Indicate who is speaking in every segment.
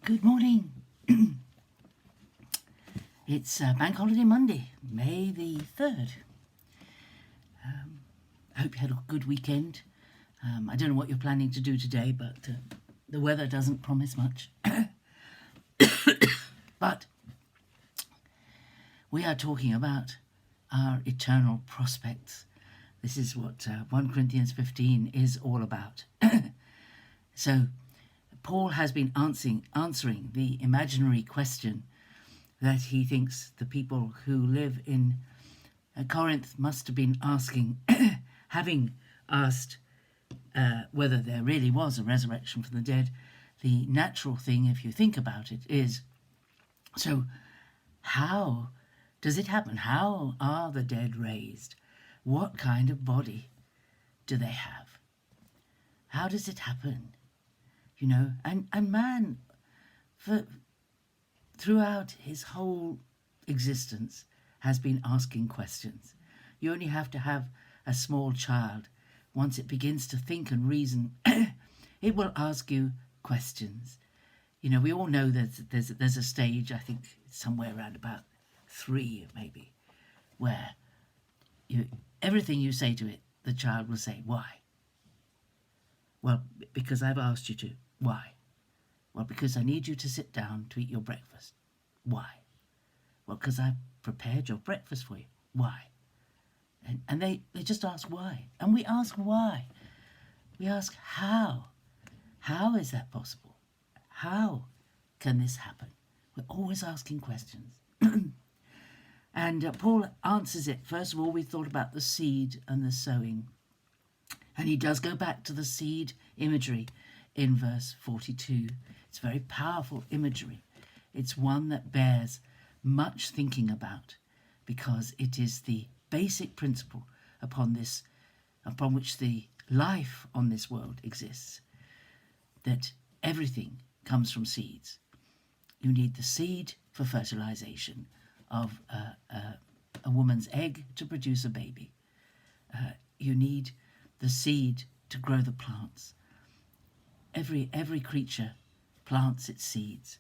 Speaker 1: Good morning. It's Bank Holiday Monday, May the 3rd. I hope you had a good weekend. I don't know what you're planning to do today, but the weather doesn't promise much. But we are talking about our eternal prospects. This is what 1 Corinthians 15 is all about. So Paul has been answering the imaginary question that he thinks the people who live in Corinth must have been asking, having asked whether there really was a resurrection from the dead. The natural thing, if you think about it, is, so how does it happen? How are the dead raised? What kind of body do they have? How does it happen? You know, and man, throughout his whole existence, has been asking questions. You only have to have a small child. Once it begins to think and reason, it will ask you questions. You know, we all know that there's a stage, I think somewhere around about 3 maybe, where everything you say to it, the child will say, why? Well, because I've asked you to. Why? Well, because I need you to sit down to eat your breakfast. Why? Well, because I've prepared your breakfast for you. Why? And they just ask why. And we ask why. We ask how. How is that possible? How can this happen? We're always asking questions. And Paul answers it. First of all, we thought about the seed and the sowing. And he does go back to the seed imagery in verse 42. It's very powerful imagery. It's one that bears much thinking about, because it is the basic principle upon which the life on this world exists, that everything comes from seeds. You need the seed for fertilization of a woman's egg to produce a baby. You need the seed to grow the plants. Every creature plants its seeds.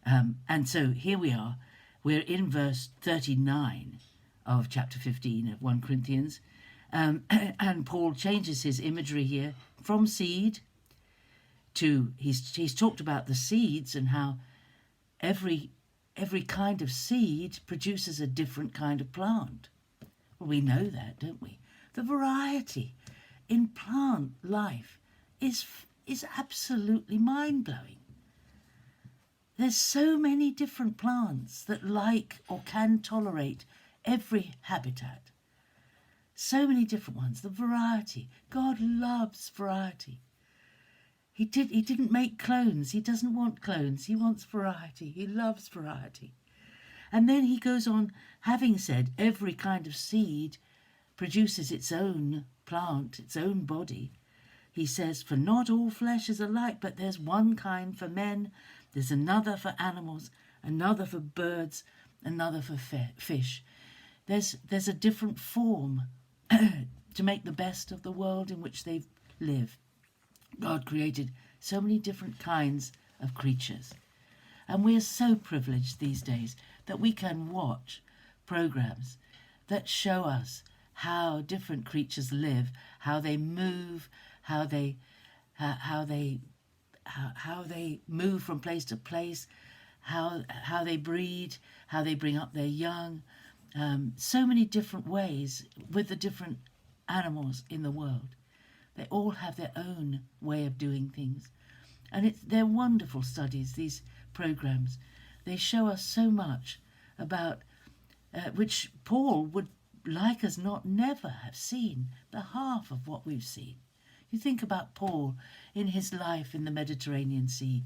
Speaker 1: And so here we are. We're in verse 39 of chapter 15 of 1 Corinthians. And Paul changes his imagery here from seed to, he's talked about the seeds and how every kind of seed produces a different kind of plant. Well, we know that, don't we? The variety in plant life is absolutely mind-blowing. There's so many different plants that like or can tolerate every habitat. So many different ones. The variety. God loves variety. He didn't make clones. He doesn't want clones. He wants variety. He loves variety. And then he goes on, having said every kind of seed produces its own plant, its own body. He says, for not all flesh is alike, but there's one kind for men, there's another for animals, another for birds, another for fish. There's a different form to make the best of the world in which they live. God created so many different kinds of creatures. And we're so privileged these days that we can watch programs that show us how different creatures live, how they move, how they move from place to place, how they breed, how they bring up their young, so many different ways with the different animals in the world. They all have their own way of doing things. And they're wonderful studies, these programs. They show us so much about which Paul would like us never have seen the half of what we've seen. You think about Paul in his life in the Mediterranean Sea,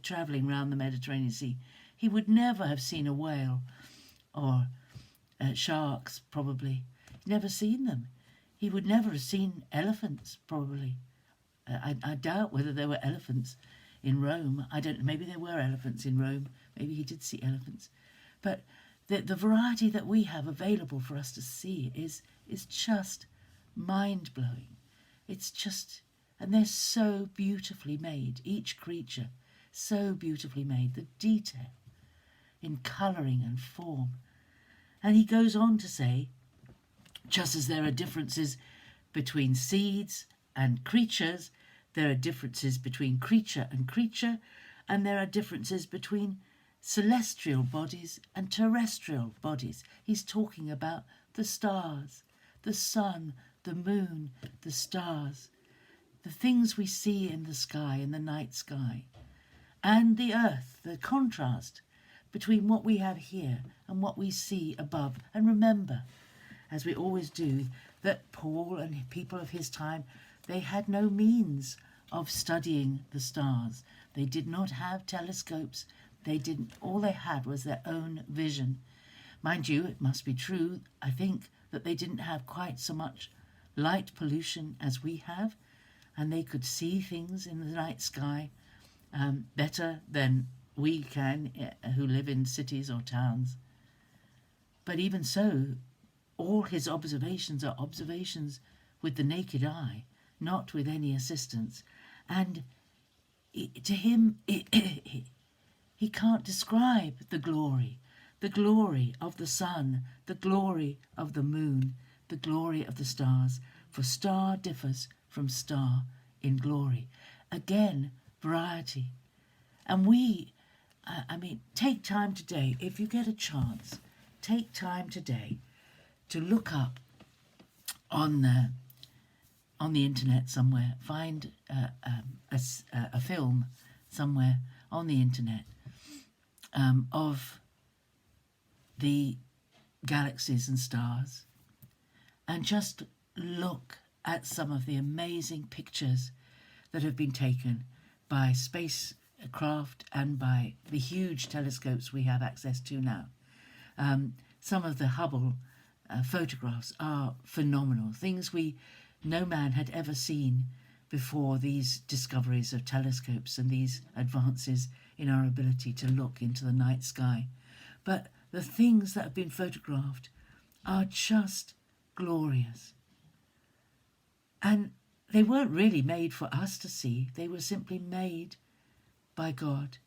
Speaker 1: travelling around the Mediterranean Sea. He would never have seen a whale or sharks, probably. He'd never seen them. He would never have seen elephants, probably. I doubt whether there were elephants in Rome. I don't know, maybe there were elephants in Rome. Maybe he did see elephants. But the variety that we have available for us to see is just mind-blowing. It's just, and they're so beautifully made, each creature so beautifully made, the detail in colouring and form. And he goes on to say, just as there are differences between seeds and creatures, there are differences between creature and creature, and there are differences between celestial bodies and terrestrial bodies. He's talking about the stars, the sun, the moon, the stars, the things we see in the sky, in the night sky, and the earth, the contrast between what we have here and what we see above. And remember, as we always do, that Paul and people of his time, they had no means of studying the stars. They did not have telescopes. All they had was their own vision. Mind you, it must be true, I think, that they didn't have quite so much light pollution as we have, and they could see things in the night sky better than we can who live in cities or towns. But even so, all his observations are observations with the naked eye, not with any assistance. And to him, he can't describe the glory of the sun, the glory of the moon, the glory of the stars, for star differs from star in glory. Again, variety. And take time today, if you get a chance, take time today to look up on the internet somewhere, find a film somewhere on the internet of the galaxies and stars, and just look at some of the amazing pictures that have been taken by spacecraft and by the huge telescopes we have access to now. Some of the Hubble photographs are phenomenal, things no man had ever seen before these discoveries of telescopes and these advances in our ability to look into the night sky. But the things that have been photographed are just glorious. And they weren't really made for us to see, they were simply made by God.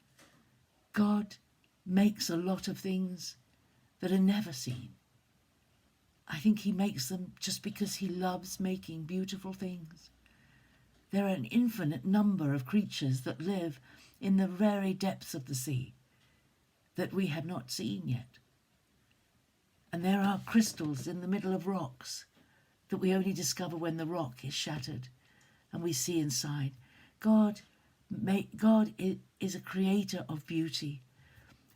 Speaker 1: God makes a lot of things that are never seen. I think he makes them just because he loves making beautiful things. There are an infinite number of creatures that live in the very depths of the sea that we have not seen yet. And there are crystals in the middle of rocks that we only discover when the rock is shattered and we see inside. God is a creator of beauty,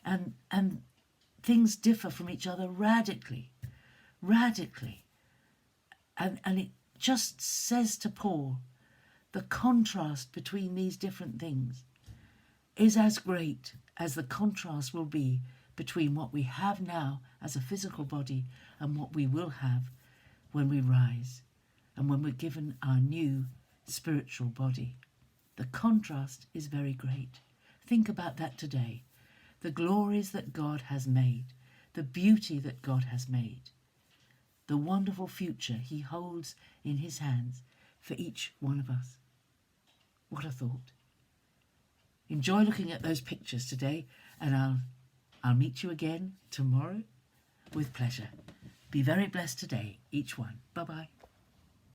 Speaker 1: and things differ from each other radically. And it just says to Paul, the contrast between these different things is as great as the contrast will be between what we have now as a physical body and what we will have when we rise and when we're given our new spiritual body. The contrast is very great. Think about that today. The glories that God has made, the beauty that God has made, the wonderful future he holds in his hands for each one of us. What a thought. Enjoy looking at those pictures today, and I'll meet you again tomorrow with pleasure. Be very blessed today, each one. Bye-bye.